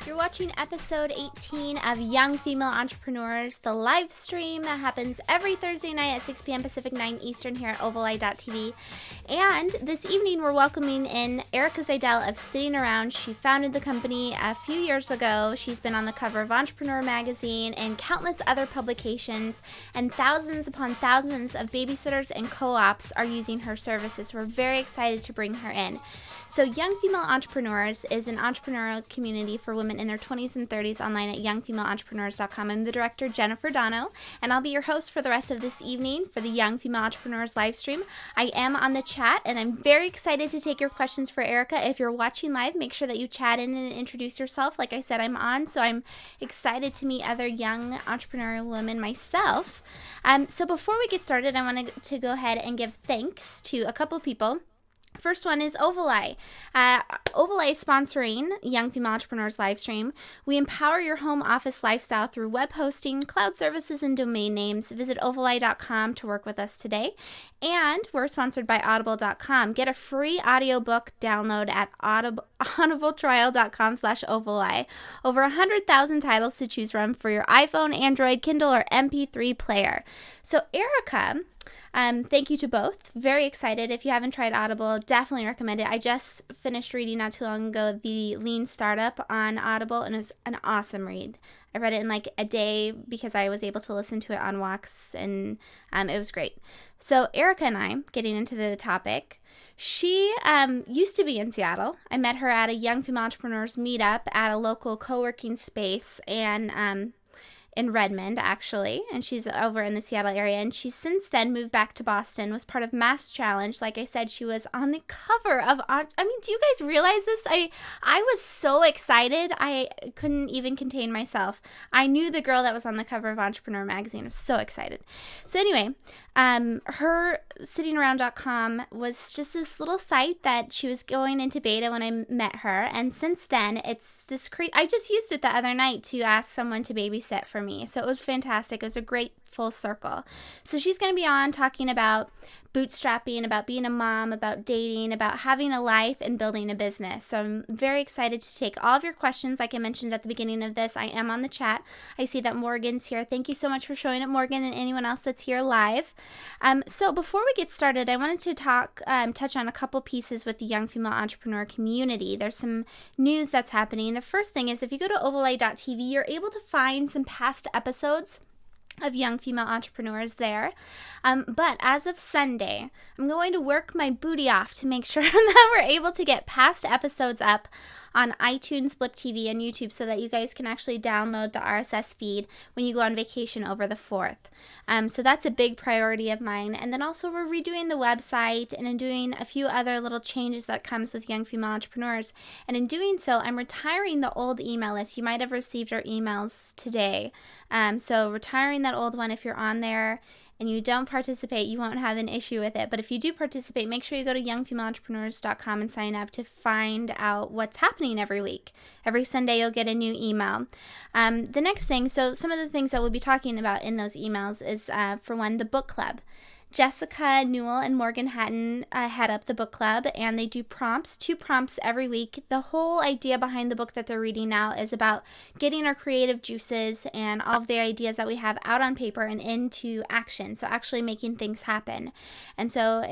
You're watching episode 18 of Young Female Entrepreneurs, the live stream that happens every Thursday night at 6 p.m. Pacific, 9 Eastern here at ovaleye.tv. And this evening we're welcoming in Erica Zidel of Sitting Around. She founded the company a few years ago. She's been on the cover of Entrepreneur magazine and countless other publications, and thousands upon thousands of babysitters and co-ops are using her services. We're very excited to bring her in. So Young Female Entrepreneurs is an entrepreneurial community for women in their 20s and 30s online at youngfemaleentrepreneurs.com. I'm the director, Jennifer Dono, and I'll be your host for the rest of this evening for the Young Female Entrepreneurs live stream. I am on the chat, and I'm very excited to take your questions for Erica. If you're watching live, make sure that you chat in and introduce yourself. Like I said, I'm on, so I'm excited to meet other young entrepreneurial women myself. So before we get started, I wanted to go ahead and give thanks to a couple people. First one is Ovaleye. Ovaleye is sponsoring Young Female Entrepreneurs Livestream. We empower your home office lifestyle through web hosting, cloud services, and domain names. Visit ovaleye.com to work with us today. And we're sponsored by audible.com. Get a free audiobook download at audibletrial.com/ovaleye. Over 100,000 titles to choose from for your iPhone, Android, Kindle, or MP3 player. So Erica, thank you to both. Very excited. If you haven't tried Audible, definitely recommend it. I just finished reading not too long ago The Lean Startup on Audible, and it was an awesome read. I read it in like a day because I was able to listen to it on walks, and it was great. So Erica and I, getting into the topic, she used to be in Seattle. I met her at a Young Female Entrepreneurs meetup at a local co-working space, and in Redmond, actually, and she's over in the Seattle area, and she's since then moved back to Boston, was part of Mass Challenge. Like I said, she was on the cover of, do you guys realize this? I was so excited, I couldn't even contain myself. I knew the girl that was on the cover of Entrepreneur magazine. I was so excited. So anyway, her sittingaround.com was just this little site that she was going into beta when I met her, and since then, it's this I just used it the other night to ask someone to babysit for me, so it was fantastic. It was a great full circle. So she's going to be on talking about bootstrapping, about being a mom, about dating, about having a life and building a business. So I'm very excited to take all of your questions. Like I mentioned at the beginning of this, I am on the chat. I see that Morgan's here. Thank you so much for showing up, Morgan, and anyone else that's here live. So before we get started, I wanted to touch on a couple pieces with the Young Female Entrepreneur community. There's some news that's happening. The first thing is if you go to ovaleye.tv, you're able to find some past episodes of Young Female Entrepreneurs there. But as of Sunday, I'm going to work my booty off to make sure that we're able to get past episodes up on iTunes, Blip TV, and YouTube so that you guys can actually download the RSS feed when you go on vacation over the 4th. So that's a big priority of mine. And then also we're redoing the website and doing a few other little changes that comes with Young Female Entrepreneurs. And in doing so, I'm retiring the old email list. You might have received our emails today. So retiring that old one. If you're on there and you don't participate, you won't have an issue with it. But if you do participate, make sure you go to youngfemaleentrepreneurs.com and sign up to find out what's happening every week. Every Sunday, you'll get a new email. The next thing, so some of the things that we'll be talking about in those emails is, for one, the book club. Jessica Newell and Morgan Hatton head up the book club, and they do prompts, 2 prompts every week. The whole idea behind the book that they're reading now is about getting our creative juices and all of the ideas that we have out on paper and into action, so actually making things happen. And so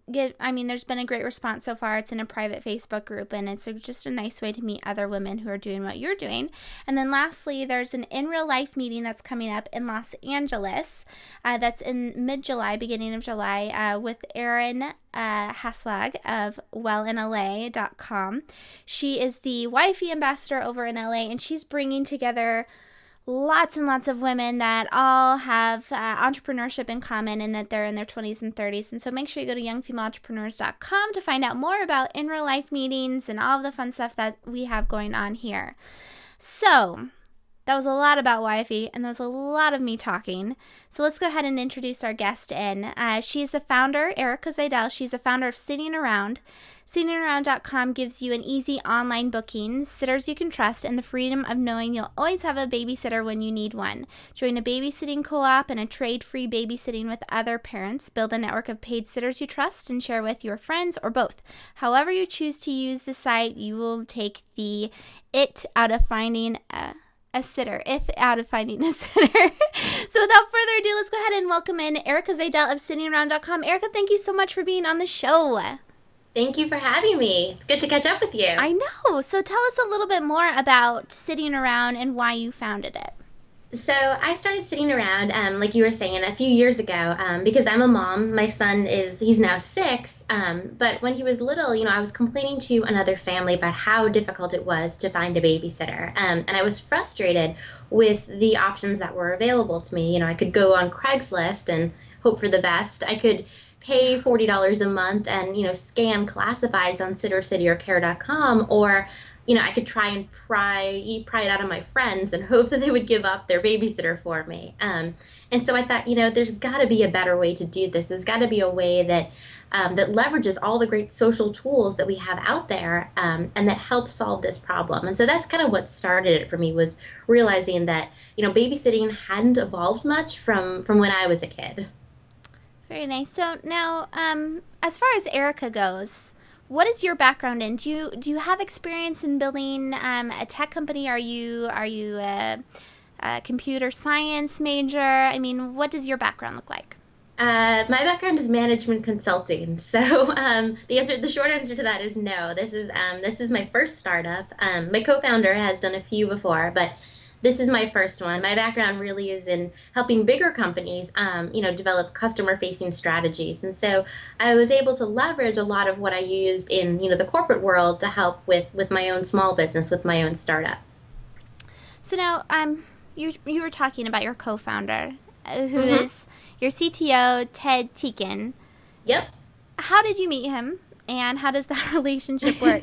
there's been a great response so far. It's in a private Facebook group, and it's just a nice way to meet other women who are doing what you're doing. And then lastly, there's an in real life meeting that's coming up in Los Angeles. That's in mid-July, beginning of July, with Erin Haslag of wellinla.com. She is the wifey ambassador over in LA, and she's bringing together lots and lots of women that all have entrepreneurship in common, and that they're in their 20s and 30s. And so make sure you go to youngfemaleentrepreneurs.com to find out more about in real life meetings and all of the fun stuff that we have going on here. So That was a lot about wifey, and that was a lot of me talking. So let's go ahead and introduce our guest in. She's the founder, Erica Zidel. She's the founder of Sitting Around. SittingAround.com gives you an easy online booking, sitters you can trust, and the freedom of knowing you'll always have a babysitter when you need one. Join a babysitting co-op and a trade-free babysitting with other parents. Build a network of paid sitters you trust and share with your friends or both. However you choose to use the site, you will take the it out of finding a sitter, if out of finding a sitter. So without further ado, let's go ahead and welcome in Erica Zidel of SittingAround.com. Erica, thank you so much for being on the show. Thank you for having me. It's good to catch up with you. I know. So tell us a little bit more about Sitting Around and why you founded it. So I started Sitting Around, like you were saying, a few years ago because I'm a mom. My son he's now 6, but when he was little, I was complaining to another family about how difficult it was to find a babysitter, and I was frustrated with the options that were available to me. I could go on Craigslist and hope for the best. I could pay $40 a month and, scan classifieds on SitterCity or Care.com, or I could try and pry it out of my friends and hope that they would give up their babysitter for me. And so I thought, there's got to be a better way to do this. There's got to be a way that that leverages all the great social tools that we have out there, and that helps solve this problem. And so that's kind of what started it for me, was realizing that, babysitting hadn't evolved much from when I was a kid. Very nice. So now, as far as Erica goes, what is your background in? Do you have experience in building a tech company? Are you a computer science major? I mean, what does your background look like? My background is management consulting. So the short answer to that is no. This is my first startup. My co-founder has done a few before, but this is my first one. My background really is in helping bigger companies, develop customer-facing strategies. And so I was able to leverage a lot of what I used in, the corporate world to help with my own small business, with my own startup. So now, you were talking about your co-founder, who is your CTO, Ted Teakin. Yep. How did you meet him, and how does that relationship work?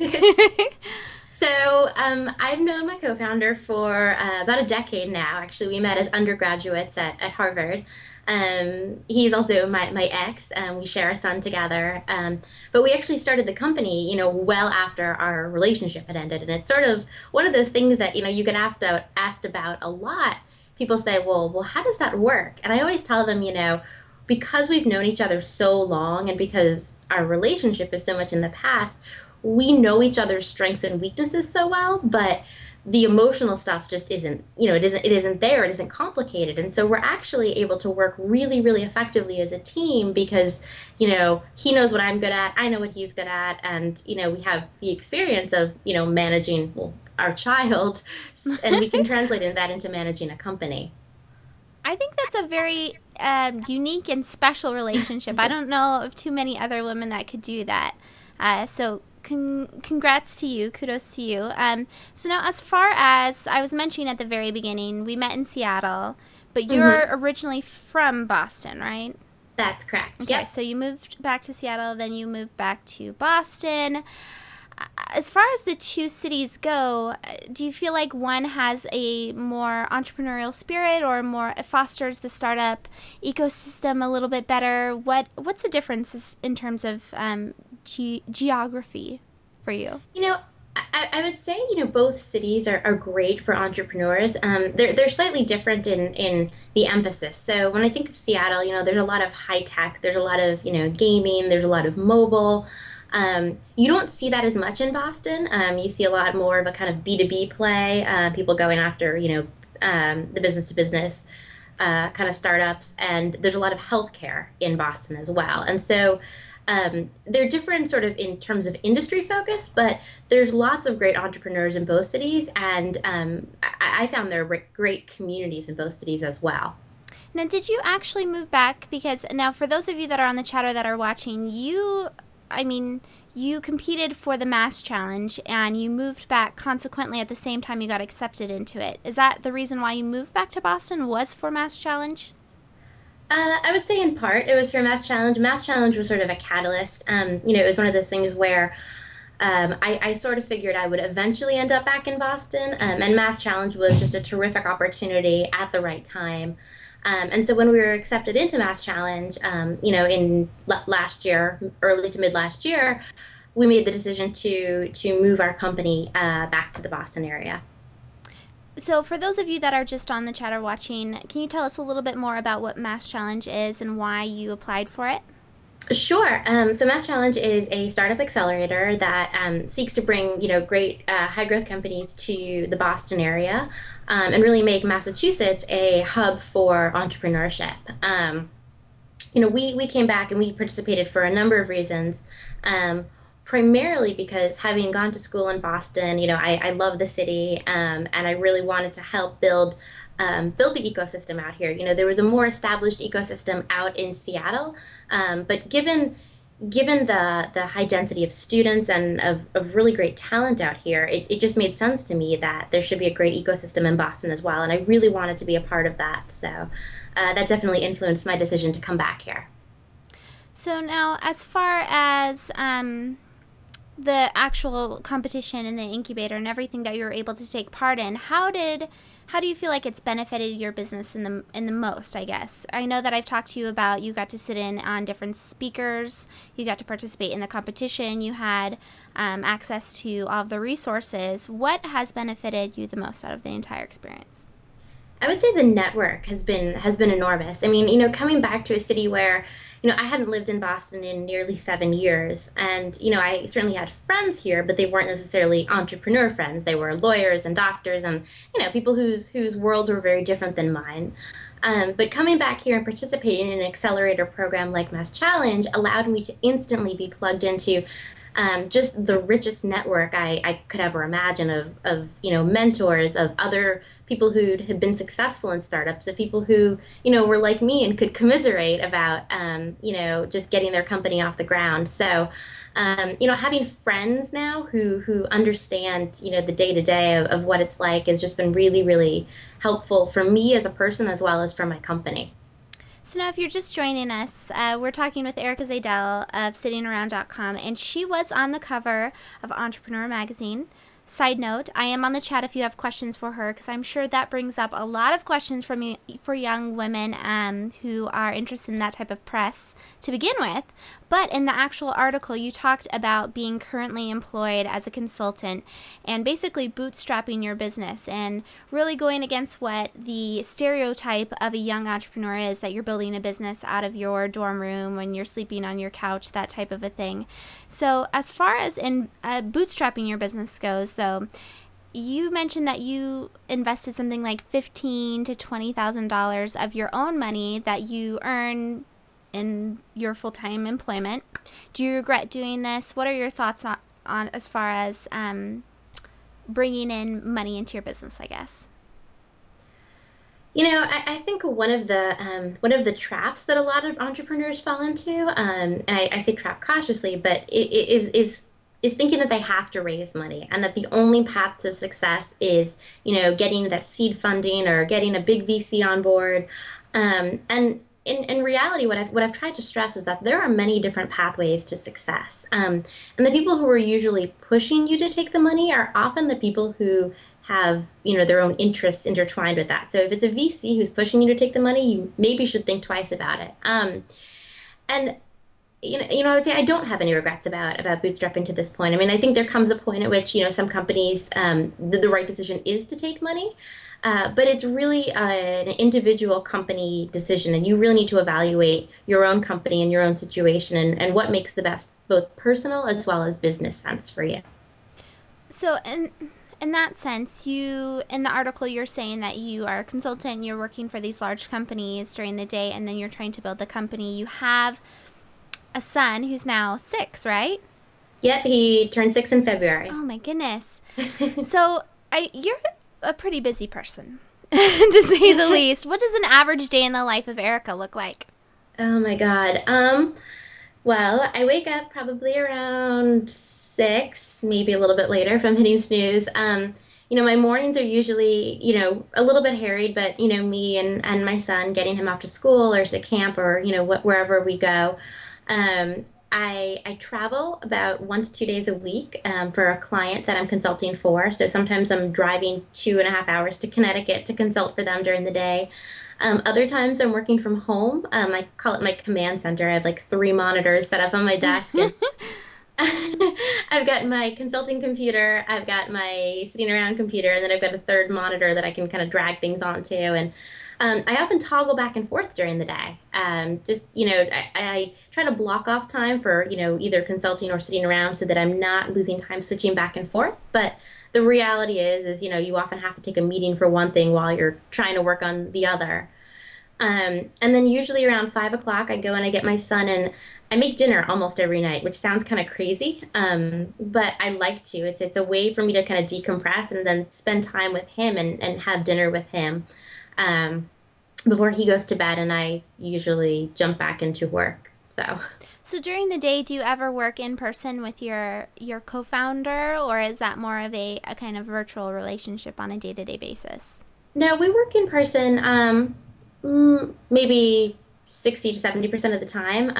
So I've known my co-founder for about a decade now. Actually, we met as undergraduates at Harvard. He's also my ex, and we share a son together. But we actually started the company, well after our relationship had ended. And it's sort of one of those things that, you get asked about a lot. People say, well, how does that work? And I always tell them, because we've known each other so long, and because our relationship is so much in the past, we know each other's strengths and weaknesses so well, but the emotional stuff just isn't, it isn't there, it isn't complicated. And so we're actually able to work really, really effectively as a team because, he knows what I'm good at, I know what he's good at, and, we have the experience of, managing our child, and we can translate that into managing a company. I think that's a very unique and special relationship. I don't know of too many other women that could do that. So congrats to you. Kudos to you. So now, as far as I was mentioning at the very beginning, we met in Seattle, but you're originally from Boston, right? That's correct. Okay, Yep. so you moved back to Seattle, then you moved back to Boston. As far as the two cities go, do you feel like one has a more entrepreneurial spirit, or more fosters the startup ecosystem a little bit better? What's the difference in terms of geography for you? I would say, both cities are great for entrepreneurs. They're slightly different in the emphasis. So when I think of Seattle, there's a lot of high tech, there's a lot of, gaming, there's a lot of mobile. You don't see that as much in Boston. You see a lot more of a kind of B2B play, people going after, the business to business kind of startups. And there's a lot of healthcare in Boston as well. And so they're different sort of in terms of industry focus, but there's lots of great entrepreneurs in both cities. And I found there were great communities in both cities as well. Now, did you actually move back? Because now, for those of you that are on the chat or that are watching, you competed for the Mass Challenge, and you moved back consequently at the same time you got accepted into it. Is that the reason why you moved back to Boston, was for Mass Challenge? I would say in part it was for Mass Challenge. Mass Challenge was sort of a catalyst. It was one of those things where I sort of figured I would eventually end up back in Boston, and Mass Challenge was just a terrific opportunity at the right time. And so when we were accepted into Mass Challenge, in last year, early to mid last year, we made the decision to move our company back to the Boston area. So, for those of you that are just on the chat or watching, can you tell us a little bit more about what Mass Challenge is and why you applied for it? Sure. So Mass Challenge is a startup accelerator that seeks to bring, great high growth companies to the Boston area, and really make Massachusetts a hub for entrepreneurship. We came back and we participated for a number of reasons. Primarily because having gone to school in Boston, I love the city, and I really wanted to help build the ecosystem out here. There was a more established ecosystem out in Seattle, but given the high density of students and of really great talent out here, it just made sense to me that there should be a great ecosystem in Boston as well, and I really wanted to be a part of that. So that definitely influenced my decision to come back here. So, now as far as the actual competition and the incubator and everything that you were able to take part in, how do you feel like it's benefited your business in the most, I guess? I know that I've talked to you about you got to sit in on different speakers, you got to participate in the competition, you had access to all of the resources. What has benefited you the most out of the entire experience? I would say the network has been enormous. I mean, coming back to a city where, I hadn't lived in Boston in nearly 7 years, and I certainly had friends here, but they weren't necessarily entrepreneur friends. They were lawyers and doctors, and people whose worlds were very different than mine. But coming back here and participating in an accelerator program like Mass Challenge allowed me to instantly be plugged into just the richest network I could ever imagine of mentors, of other people who had been successful in startups, of people who were like me and could commiserate about just getting their company off the ground. So having friends now who understand the day to day of what it's like has just been really, really helpful for me as a person as well as for my company. So now if you're just joining us, we're talking with Erica Zidel of sittingaround.com, and she was on the cover of Entrepreneur Magazine. Side note, I am on the chat if you have questions for her, because I'm sure that brings up a lot of questions for young women who are interested in that type of press to begin with. But in the actual article, you talked about being currently employed as a consultant and basically bootstrapping your business and really going against what the stereotype of a young entrepreneur is, that you're building a business out of your dorm room when you're sleeping on your couch, that type of a thing. So as far as in bootstrapping your business goes, though, you mentioned that you invested something like $15,000 to $20,000 of your own money that you earn in your full-time employment. Do you regret doing this? What are your thoughts on as far as bringing in money into your business, I guess? I think one of the traps that a lot of entrepreneurs fall into, and I say trap cautiously, but is thinking that they have to raise money and that the only path to success is, getting that seed funding or getting a big VC on board. And in reality, what I've tried to stress is that there are many different pathways to success. And the people who are usually pushing you to take the money are often the people who have, their own interests intertwined with that. So if it's a VC who's pushing you to take the money, you maybe should think twice about it. And I would say I don't have any regrets about bootstrapping to this point. I mean, I think there comes a point at which, some companies, the right decision is to take money. But it's really an individual company decision, and you really need to evaluate your own company and your own situation and what makes the best both personal as well as business sense for you. So in that sense, in the article, you're saying that you are a consultant, you're working for these large companies during the day, and then you're trying to build the company. You have a son who's now 6, right? Yep, he turned 6 in February. Oh my goodness. So you're a pretty busy person, to say the least. What does an average day in the life of Erica look like? Oh my God. Well, I wake up probably around 6, maybe a little bit later if I'm hitting snooze. My mornings are usually, a little bit harried, but, me and my son getting him off to school or to camp or, wherever we go. I travel about 1 to 2 days a week for a client that I'm consulting for. So sometimes I'm driving 2.5 hours to Connecticut to consult for them during the day. Other times I'm working from home. I call it my command center. I have like 3 monitors set up on my desk, and I've got my consulting computer, I've got my sitting around computer, and then I've got a third monitor that I can kind of drag things onto. And I often toggle back and forth during the day. I try to block off time for, either consulting or sitting around so that I'm not losing time switching back and forth. But the reality is, you often have to take a meeting for one thing while you're trying to work on the other. And then usually around 5 o'clock, I go and I get my son, and I make dinner almost every night, which sounds kind of crazy, but I like to. It's a way for me to kind of decompress and then spend time with him and have dinner with him um, before he goes to bed, and I usually jump back into work. So. So during the day, do you ever work in person with your co-founder, or is that more of a kind of virtual relationship on a day-to-day basis? No, we work in person, maybe 60 to 70% of the time,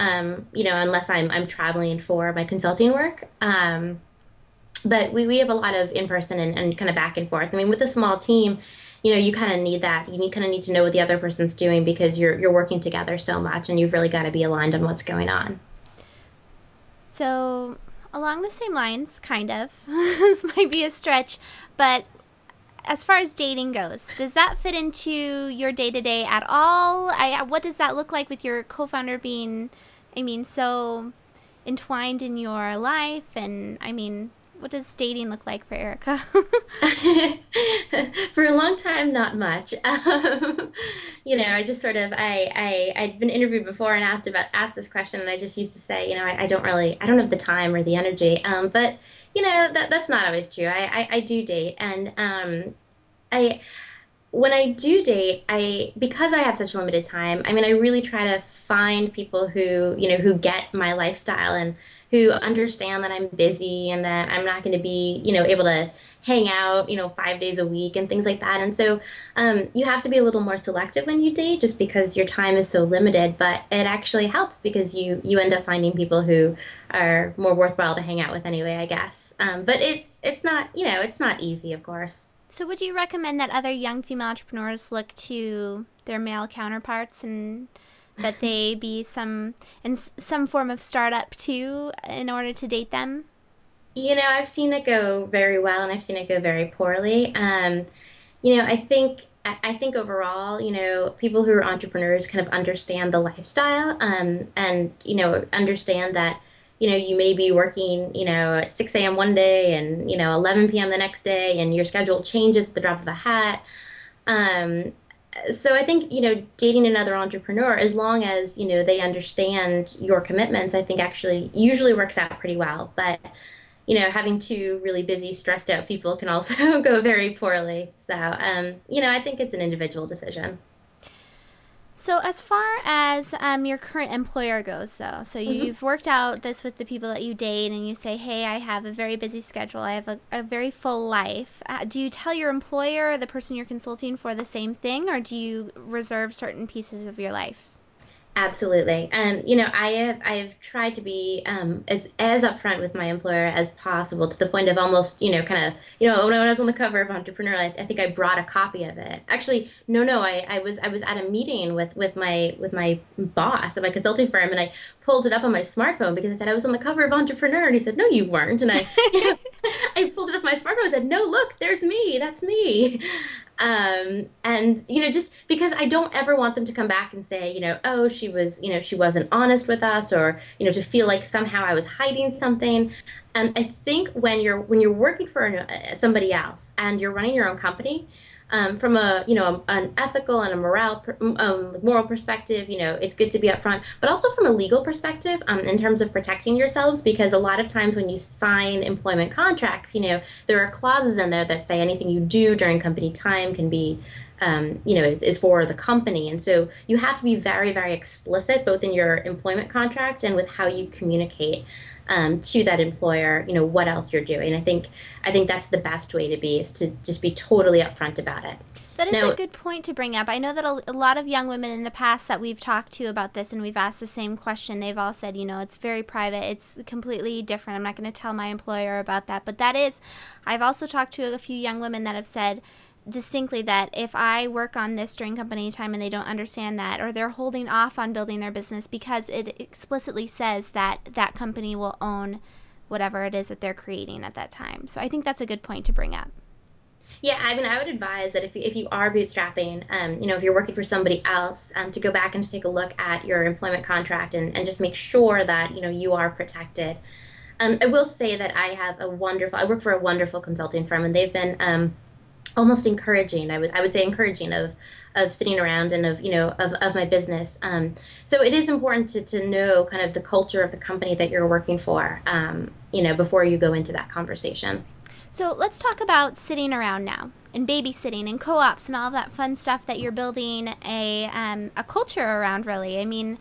unless I'm traveling for my consulting work. But we have a lot of in person and kind of back and forth. I mean, with a small team, you kind of need that. You kind of need to know what the other person's doing because you're working together so much, and you've really got to be aligned on what's going on. So along the same lines, kind of, this might be a stretch, but as far as dating goes, does that fit into your day to day at all? What does that look like with your co-founder being, so entwined in your life? And what does dating look like for Erica? For a long time, not much. I just sort of I'd been interviewed before and asked this question, and I just used to say, I don't have the time or the energy. But that's not always true. I do date, and I when I do date, because I have such limited time, I really try to find people who get my lifestyle and who understand that I'm busy and that I'm not going to be, able to hang out, 5 days a week and things like that. And so you have to be a little more selective when you date just because your time is so limited, but it actually helps because you end up finding people who are more worthwhile to hang out with anyway, I guess. But it's not, it's not easy, of course. So would you recommend that other young female entrepreneurs look to their male counterparts and that they be in some form of startup too in order to date them? I've seen it go very well and I've seen it go very poorly. I think overall, people who are entrepreneurs kind of understand the lifestyle, and understand that you may be working, at 6 a.m. one day and 11 p.m. the next day, and your schedule changes at the drop of a hat. Um, so I think, dating another entrepreneur, as long as, they understand your commitments, I think actually usually works out pretty well. But, having two really busy, stressed out people can also go very poorly. So, I think it's an individual decision. So as far as your current employer goes, though, so Mhm. you've worked out this with the people that you date, and you say, hey, I have a very busy schedule. I have a very full life. Do you tell your employer, the person you're consulting for, the same thing, or do you reserve certain pieces of your life? Absolutely. I've tried to be as upfront with my employer as possible to the point of almost, kind of, when I was on the cover of Entrepreneur, I think I brought a copy of it. Actually, no, I was at a meeting with my boss at my consulting firm, and I pulled it up on my smartphone because I said I was on the cover of Entrepreneur, and he said, "No, you weren't." And I pulled it up on my smartphone and said, "No, look, there's me. That's me." And just because I don't ever want them to come back and say, oh, she wasn't honest with us, or to feel like somehow I was hiding something. And I think when you're working for somebody else and you're running your own company, from an ethical and a moral perspective, it's good to be upfront, but also from a legal perspective, in terms of protecting yourselves, because a lot of times when you sign employment contracts, there are clauses in there that say anything you do during company time can be, is for the company. And so you have to be very, very explicit, both in your employment contract and with how you communicate to that employer, what else you're doing. I think that's the best way to be, is to just be totally upfront about about it. That is a Now, good point to bring up. I know that a lot of young women in the past that we've talked to about this and we've asked the same question, they've all said, it's very private. It's completely different. I'm not going to tell my employer about that. But I've also talked to a few young women that have said distinctly that if I work on this during company time and they don't understand that, or they're holding off on building their business because it explicitly says that that company will own whatever it is that they're creating at that time. So I think that's a good point to bring up. yeah, I mean, I would advise that if you are bootstrapping, if you're working for somebody else, to go back and to take a look at your employment contract and just make sure that, you are protected. I will say that I work for a wonderful consulting firm, and they've been almost encouraging. I would say encouraging of sitting around and of my business. So it is important to know kind of the culture of the company that you're working for, before you go into that conversation. So let's talk about sitting around now and babysitting and co-ops and all of that fun stuff that you're building a culture around, really. I mean,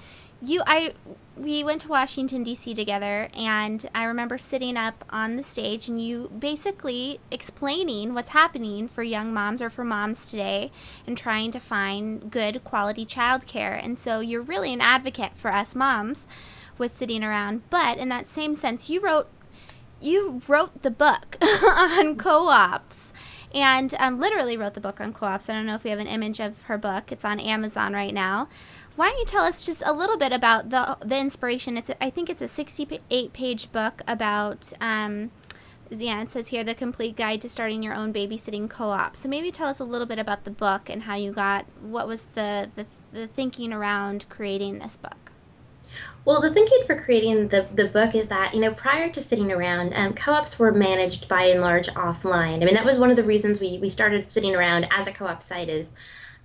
we went to Washington, D.C. together, and I remember sitting up on the stage and you basically explaining what's happening for young moms or for moms today and trying to find good quality childcare. And so you're really an advocate for us moms with sitting around. But in that same sense, you wrote the book on co-ops and literally wrote the book on co-ops. I don't know if we have an image of her book. It's on Amazon right now. Why don't you tell us just a little bit about the inspiration? I think it's a 68-page book about, it says here, the complete guide to starting your own babysitting co-op. So maybe tell us a little bit about the book and how what was the thinking around creating this book. Well, the thinking for creating the book is that, prior to sitting around, co-ops were managed by and large offline. I mean, that was one of the reasons we started sitting around as a co-op site is,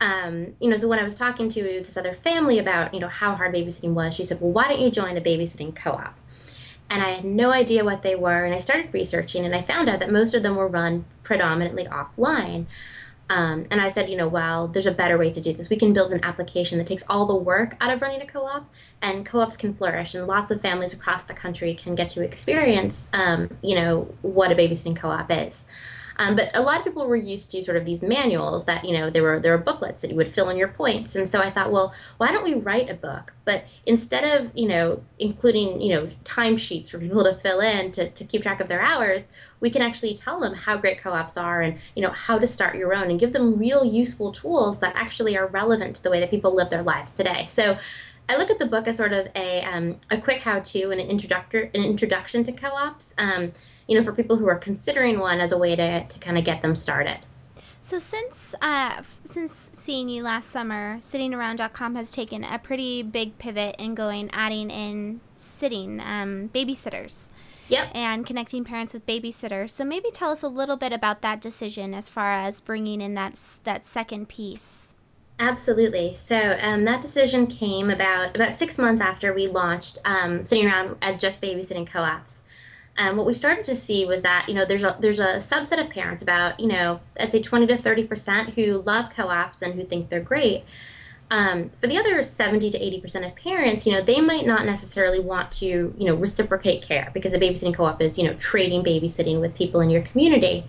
so when I was talking to this other family about, how hard babysitting was, she said, well, why don't you join a babysitting co-op? And I had no idea what they were, and I started researching, and I found out that most of them were run predominantly offline. And I said, well, there's a better way to do this. We can build an application that takes all the work out of running a co-op, and co-ops can flourish, and lots of families across the country can get to experience, what a babysitting co-op is. But a lot of people were used to sort of these manuals that, there were booklets that you would fill in your points. And so I thought, well, why don't we write a book? But instead of, including, timesheets for people to fill in to keep track of their hours, we can actually tell them how great co-ops are and, how to start your own and give them real useful tools that actually are relevant to the way that people live their lives today. So I look at the book as sort of a quick how-to and an introduction to co-ops, for people who are considering one as a way to kind of get them started. So since seeing you last summer, sittingaround.com has taken a pretty big pivot in adding in sitting babysitters. Yep. And connecting parents with babysitters. So maybe tell us a little bit about that decision as far as bringing in that second piece. Absolutely. So that decision came about 6 months after we launched Sitting Around as just babysitting co-ops. What we started to see was that, there's a subset of parents, about, I'd say 20 to 30%, who love co-ops and who think they're great. For the other 70 to 80% of parents, they might not necessarily want to, reciprocate care because a babysitting co-op is, trading babysitting with people in your community.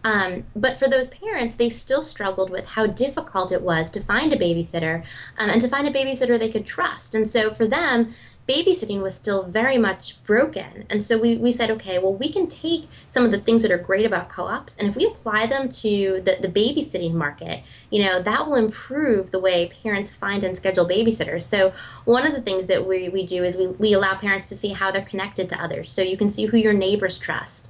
But for those parents, they still struggled with how difficult it was to find a babysitter and to find a babysitter they could trust. And so for them, babysitting was still very much broken. And so we said, okay, well, we can take some of the things that are great about co-ops, and if we apply them to the babysitting market, that will improve the way parents find and schedule babysitters. So one of the things that we do is we allow parents to see how they're connected to others. So you can see who your neighbors trust.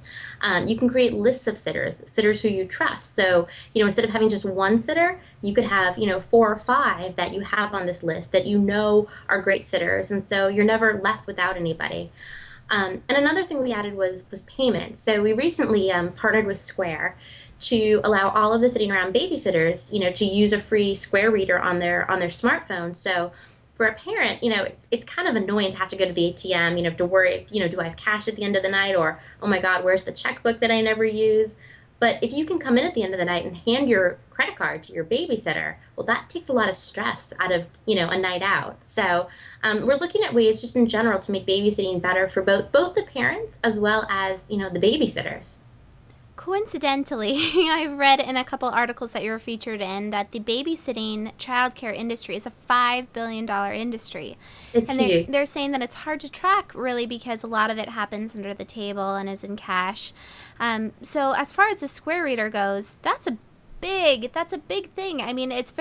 You can create lists of sitters who you trust. So, instead of having just one sitter, you could have, 4 or 5 that you have on this list that are great sitters. And so you're never left without anybody. And another thing we added was payment. So we recently partnered with Square to allow all of the Sitting Around babysitters, to use a free Square reader on their smartphone. So for a parent, it's kind of annoying to have to go to the ATM, to worry, do I have cash at the end of the night, or, oh my God, where's the checkbook that I never use? But if you can come in at the end of the night and hand your credit card to your babysitter, well, that takes a lot of stress out of, a night out. So we're looking at ways just in general to make babysitting better for both the parents as well as, the babysitters. Coincidentally, I've read in a couple articles that you were featured in that the babysitting childcare industry is a $5 billion industry. It's And huge. they're saying that it's hard to track really because a lot of it happens under the table and is in cash. So as far as the Square Reader goes, that's a big thing. I mean, it's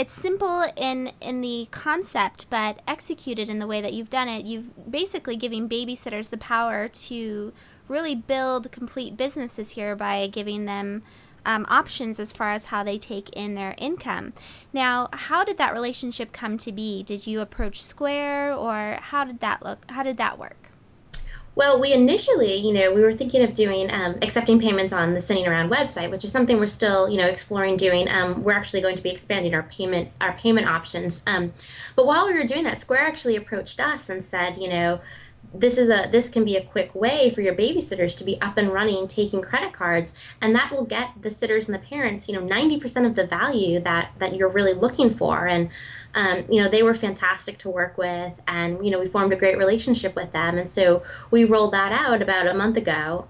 simple in the concept, but executed in the way that you've done it, you've basically giving babysitters the power to really build complete businesses here by giving them options as far as how they take in their income. Now, how did that relationship come to be? Did you approach Square, or how did that look? How did that work? Well, we initially, we were thinking of doing accepting payments on the Sitting Around website, which is something we're still, exploring doing. We're actually going to be expanding our payment options. But while we were doing that, Square actually approached us and said, this can be a quick way for your babysitters to be up and running, taking credit cards, and that will get the sitters and the parents, 90% of the value that you're really looking for. And they were fantastic to work with, and we formed a great relationship with them. And so we rolled that out about a month ago.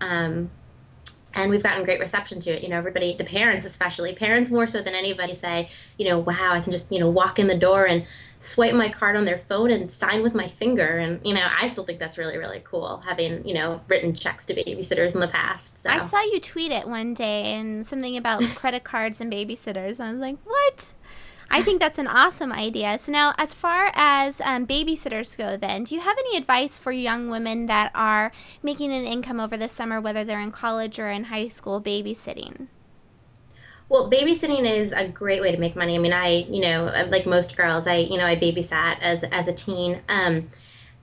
And we've gotten great reception to it. Everybody, the parents especially, parents more so than anybody say, wow, I can just, walk in the door and swipe my card on their phone and sign with my finger. And, I still think that's really, really cool, having, written checks to babysitters in the past. So. I saw you tweet it one day and something about credit cards and babysitters. I was like, what? I think that's an awesome idea. So now, as far as babysitters go then, do you have any advice for young women that are making an income over the summer, whether they're in college or in high school, babysitting? Well, babysitting is a great way to make money. I mean, like most girls, I babysat as a teen.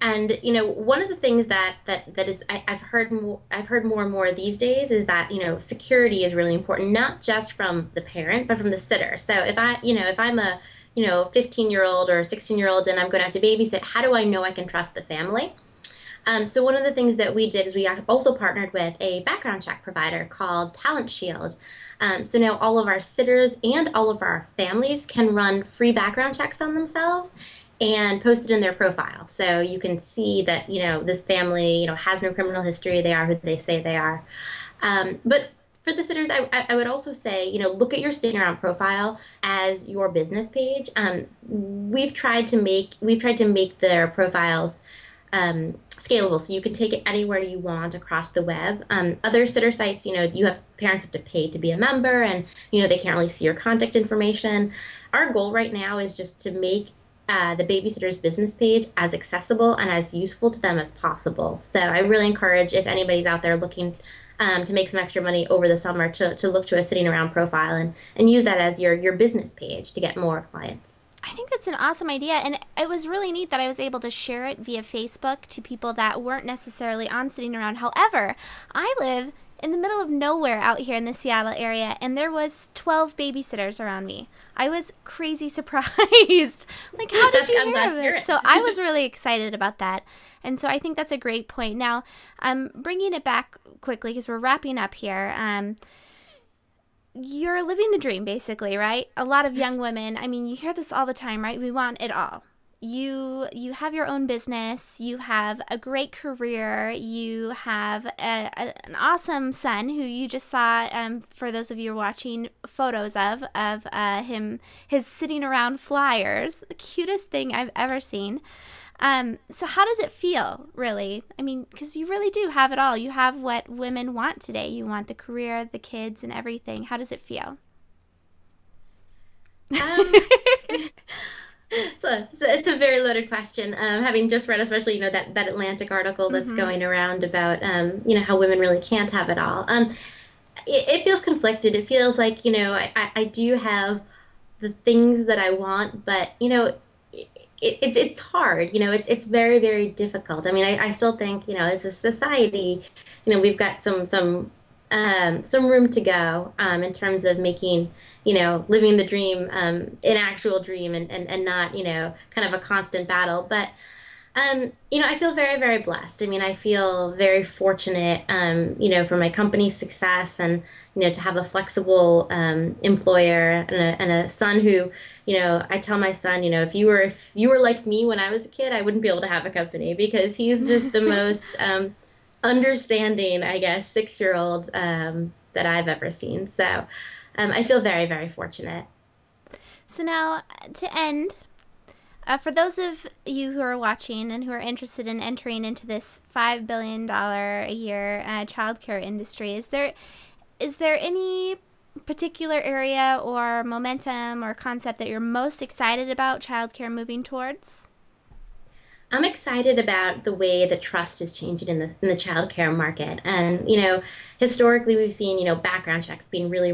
And one of the things that is I've heard more and more these days is that security is really important, not just from the parent but from the sitter. So if I'm a 15-year-old or 16-year-old and I'm going to have to babysit, how do I know I can trust the family? So one of the things that we did is we also partnered with a background check provider called Talent Shield. So now all of our sitters and all of our families can run free background checks on themselves and post it in their profile. So you can see that, this family, has no criminal history. They are who they say they are. But for the sitters, I would also say, look at your Sitting Around profile as your business page. We've tried to make their profiles scalable, so you can take it anywhere you want across the web. Other sitter sites, you have parents have to pay to be a member, and they can't really see your contact information. Our goal right now is just to make the babysitter's business page as accessible and as useful to them as possible. So I really encourage, if anybody's out there looking to make some extra money over the summer, to look to a Sitting Around profile and use that as your business page to get more clients. I think that's an awesome idea, and it was really neat that I was able to share it via Facebook to people that weren't necessarily on Sitting Around. However, I live in the middle of nowhere out here in the Seattle area, and there was 12 babysitters around me. I was crazy surprised. Like, how did you hear of it? So I was really excited about that. And so I think that's a great point. Now, bringing it back quickly because we're wrapping up here. You're living the dream, basically, right? A lot of young women, I mean, you hear this all the time, right? We want it all. You have your own business, you have a great career, you have an awesome son who you just saw, for those of you watching, photos of his Sitting Around flyers, the cutest thing I've ever seen. So how does it feel, really? I mean, because you really do have it all. You have what women want today. You want the career, the kids, and everything. How does it feel? It's a very loaded question. Having just read, especially, that Atlantic article that's going around about, how women really can't have it all. It feels conflicted. It feels like, I do have the things that I want, but, it's hard. It's very, very difficult. I mean, I still think, as a society, we've got some room to go in terms of making, living the dream an actual dream and not, kind of a constant battle. But, I feel very, very blessed. I mean, I feel very fortunate, for my company's success and, to have a flexible employer and a son who, I tell my son, if you were like me when I was a kid, I wouldn't be able to have a company because he's just the most understanding, I guess, 6-year-old that I've ever seen. So I feel very, very fortunate. So now, to end, for those of you who are watching and who are interested in entering into this $5 billion a year childcare industry, is there any particular area or momentum or concept that you're most excited about childcare moving towards? I'm excited about the way that trust is changing in the childcare market. And, historically we've seen, background checks being really,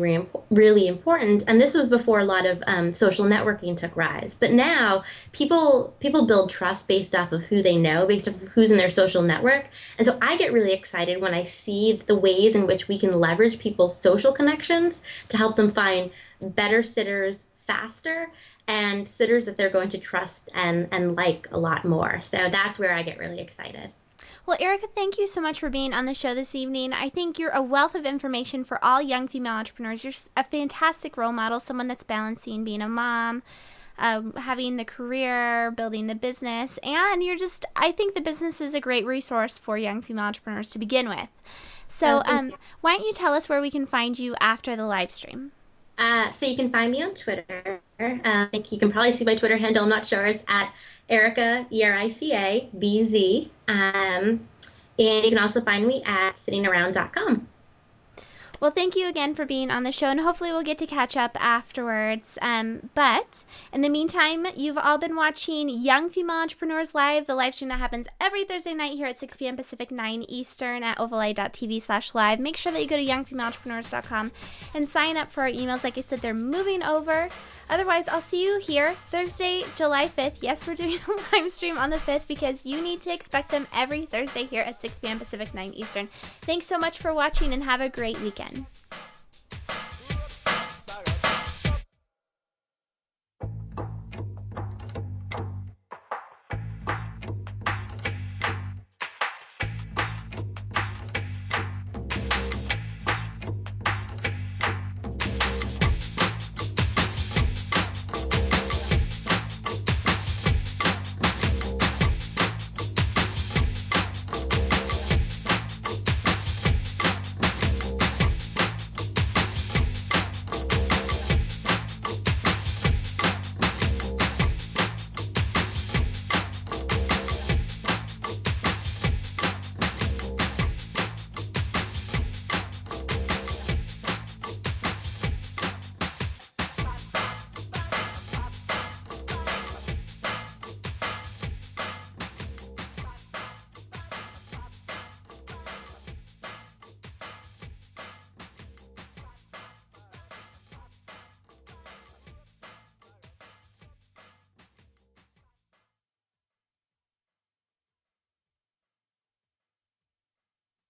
really important. And this was before a lot of social networking took rise. But now people build trust based off of who they know, based off of who's in their social network. And so I get really excited when I see the ways in which we can leverage people's social connections to help them find better sitters faster and sitters that they're going to trust and like a lot more. So that's where I get really excited. Well, Erica, thank you so much for being on the show this evening. I think you're a wealth of information for all young female entrepreneurs. You're a fantastic role model, someone that's balancing being a mom, having the career, building the business, and I think the business is a great resource for young female entrepreneurs to begin with. So why don't you tell us where we can find you after the live stream? So you can find me on Twitter. I think you can probably see my Twitter handle. I'm not sure. It's at Erica, ERICA, BZ. And you can also find me at sittingaround.com. Well, thank you again for being on the show, and hopefully we'll get to catch up afterwards. But in the meantime, you've all been watching Young Female Entrepreneurs Live, the live stream that happens every Thursday night here at 6 p.m. Pacific, 9 Eastern at ovalite.tv/live. Make sure that you go to youngfemaleentrepreneurs.com and sign up for our emails. Like I said, they're moving over. Otherwise, I'll see you here Thursday, July 5th. Yes, we're doing a live stream on the 5th because you need to expect them every Thursday here at 6 p.m. Pacific, 9 Eastern. Thanks so much for watching and have a great weekend.